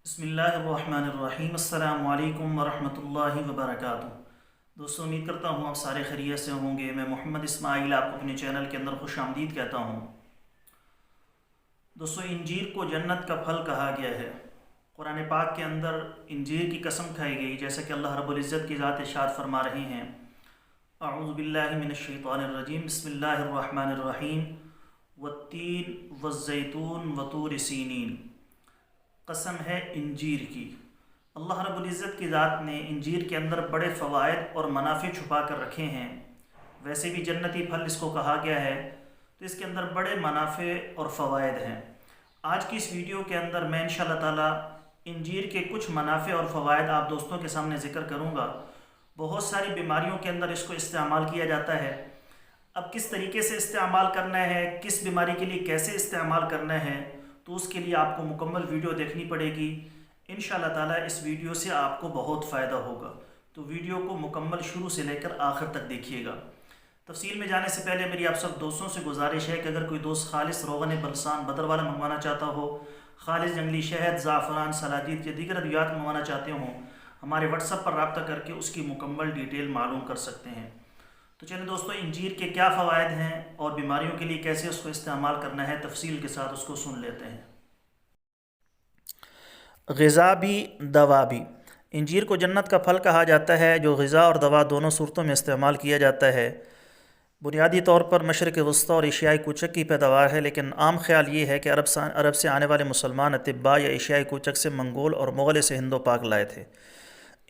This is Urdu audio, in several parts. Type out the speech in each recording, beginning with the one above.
بسم اللہ الرحمن الرحیم۔ السلام علیکم ورحمۃ اللہ وبرکاتہ۔ دوستوں، امید کرتا ہوں آپ سارے خیریت سے ہوں گے۔ میں محمد اسماعیل آپ کو اپنے چینل کے اندر خوش آمدید کہتا ہوں۔ دوستوں، انجیر کو جنت کا پھل کہا گیا ہے۔ قرآن پاک کے اندر انجیر کی قسم کھائی گئی، جیسا کہ اللہ رب العزت کی ذات ارشاد فرما رہے ہیں، اعوذ باللہ من الشیطان الرجیم، بسم اللہ الرحمن الرحیم، والتین والزیتون وطور سینین۔ قسم ہے انجیر کی۔ اللہ رب العزت کی ذات نے انجیر کے اندر بڑے فوائد اور منافع چھپا کر رکھے ہیں۔ ویسے بھی جنتی پھل اس کو کہا گیا ہے، تو اس کے اندر بڑے منافع اور فوائد ہیں۔ آج کی اس ویڈیو کے اندر میں انشاءاللہ تعالی انجیر کے کچھ منافع اور فوائد آپ دوستوں کے سامنے ذکر کروں گا۔ بہت ساری بیماریوں کے اندر اس کو استعمال کیا جاتا ہے۔ اب کس طریقے سے استعمال کرنا ہے، کس بیماری کے لیے کیسے استعمال کرنا ہے، تو اس کے لیے آپ کو مکمل ویڈیو دیکھنی پڑے گی۔ انشاءاللہ تعالی اس ویڈیو سے آپ کو بہت فائدہ ہوگا، تو ویڈیو کو مکمل شروع سے لے کر آخر تک دیکھیے گا۔ تفصیل میں جانے سے پہلے میری آپ سب دوستوں سے گزارش ہے کہ اگر کوئی دوست خالص روغن بلسان بدر والا منگوانا چاہتا ہو، خالص جنگلی شہد، زعفران، سلاجید یا دیگر ادویات منگوانا چاہتے ہوں، ہمارے واٹس ایپ پر رابطہ کر کے اس کی مکمل ڈیٹیل معلوم کر سکتے ہیں۔ تو چلیں دوستوں، انجیر کے کیا فوائد ہیں اور بیماریوں کے لیے کیسے اس کو استعمال کرنا ہے، تفصیل کے ساتھ اس کو سن لیتے ہیں۔ غذا بھی دوا بھی۔ انجیر کو جنت کا پھل کہا جاتا ہے، جو غذا اور دوا دونوں صورتوں میں استعمال کیا جاتا ہے۔ بنیادی طور پر مشرق وسطیٰ اور ایشیائی کوچک کی پیداوار ہے، لیکن عام خیال یہ ہے کہ عرب سے آنے والے مسلمان اطباء یا ایشیائی کوچک سے منگول اور مغل سے ہند و پاک لائے تھے۔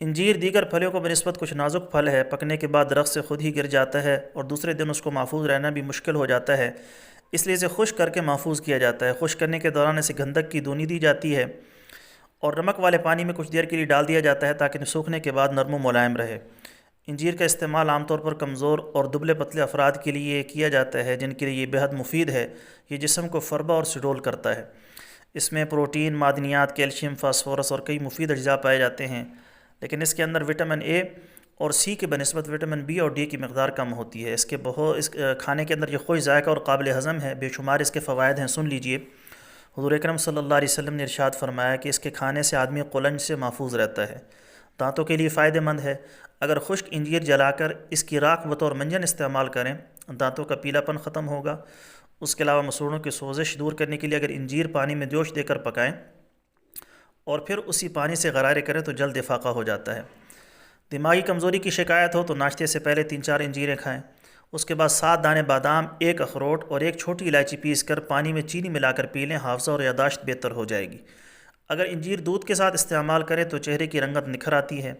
انجیر دیگر پھلوں کو بنسبت کچھ نازک پھل ہے، پکنے کے بعد درخت سے خود ہی گر جاتا ہے اور دوسرے دن اس کو محفوظ رہنا بھی مشکل ہو جاتا ہے، اس لیے اسے خشک کر کے محفوظ کیا جاتا ہے۔ خشک کرنے کے دوران اسے گندھک کی دونی دی جاتی ہے اور نمک والے پانی میں کچھ دیر کے لیے ڈال دیا جاتا ہے تاکہ سوکھنے کے بعد نرم و ملائم رہے۔ انجیر کا استعمال عام طور پر کمزور اور دبلے پتلے افراد کے لیے کیا جاتا ہے، جن کے لیے یہ بہت مفید ہے۔ یہ جسم کو فربہ اور سڈول کرتا ہے۔ اس میں پروٹین، معدنیات، کیلشیم، فاسفورس اور کئی مفید اجزاء پائے جاتے ہیں، لیکن اس کے اندر وٹامن اے اور سی کے بنسبت وٹامن بی اور ڈی کی مقدار کم ہوتی ہے۔ اس کھانے کے اندر یہ خوش ذائقہ اور قابل ہضم ہے۔ بے شمار اس کے فوائد ہیں، سن لیجئے۔ حضور اکرم صلی اللہ علیہ وسلم نے ارشاد فرمایا کہ اس کے کھانے سے آدمی قلنج سے محفوظ رہتا ہے۔ دانتوں کے لیے فائدہ مند ہے۔ اگر خشک انجیر جلا کر اس کی راکھ بطور منجن استعمال کریں، دانتوں کا پیلا پن ختم ہوگا۔ اس کے علاوہ مسوڑوں کی سوزش دور کرنے کے لیے اگر انجیر پانی میں جوش دے کر پکائیں اور پھر اسی پانی سے غرارے کریں تو جلد افاقہ ہو جاتا ہے۔ دماغی کمزوری کی شکایت ہو تو ناشتے سے پہلے 3-4 انجیریں کھائیں، اس کے بعد 7 دانے بادام، 1 اخروٹ اور 1 چھوٹی الائچی پیس کر پانی میں چینی ملا کر پی لیں، حافظہ اور یادداشت بہتر ہو جائے گی۔ اگر انجیر دودھ کے ساتھ استعمال کریں تو چہرے کی رنگت نکھر آتی ہے۔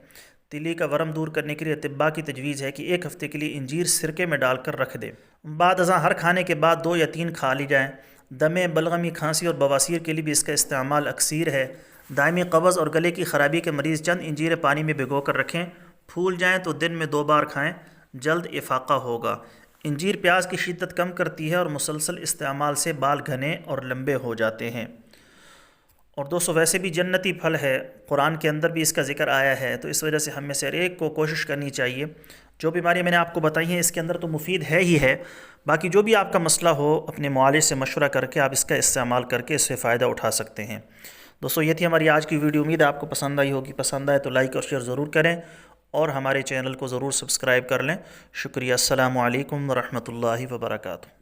تیلی کا ورم دور کرنے کے لیے اطباء کی تجویز ہے کہ 1 ہفتے کے لیے انجیر سرکے میں ڈال کر رکھ دیں۔ بعد ازاں ہر کھانے کے بعد 2 یا 3 کھا لی جائیں۔ دمے، بلغمی، کھانسی اور بواسیر کے لیے بھی اس کا استعمال اکثیر ہے۔ دائمی قبض اور گلے کی خرابی کے مریض چند انجیریں پانی میں بھگو کر رکھیں، پھول جائیں تو دن میں 2 بار کھائیں، جلد افاقہ ہوگا۔ انجیر پیاس کی شدت کم کرتی ہے اور مسلسل استعمال سے بال گھنے اور لمبے ہو جاتے ہیں۔ اور دوستو، ویسے بھی جنتی پھل ہے، قرآن کے اندر بھی اس کا ذکر آیا ہے، تو اس وجہ سے ہم میں سے ہر ایک کو کوشش کرنی چاہیے۔ جو بیماریاں میں نے آپ کو بتائی ہیں اس کے اندر تو مفید ہے ہی ہے، باقی جو بھی آپ کا مسئلہ ہو اپنے معالج سے مشورہ کر کے آپ اس کا استعمال کر کے اس سے فائدہ اٹھا سکتے ہیں۔ دوستو، یہ تھی ہماری آج کی ویڈیو، امید ہے آپ کو پسند آئی ہوگی۔ پسند آئے تو لائک اور شیئر ضرور کریں اور ہمارے چینل کو ضرور سبسکرائب کر لیں۔ شکریہ۔ السلام علیکم ورحمۃ اللہ وبرکاتہ۔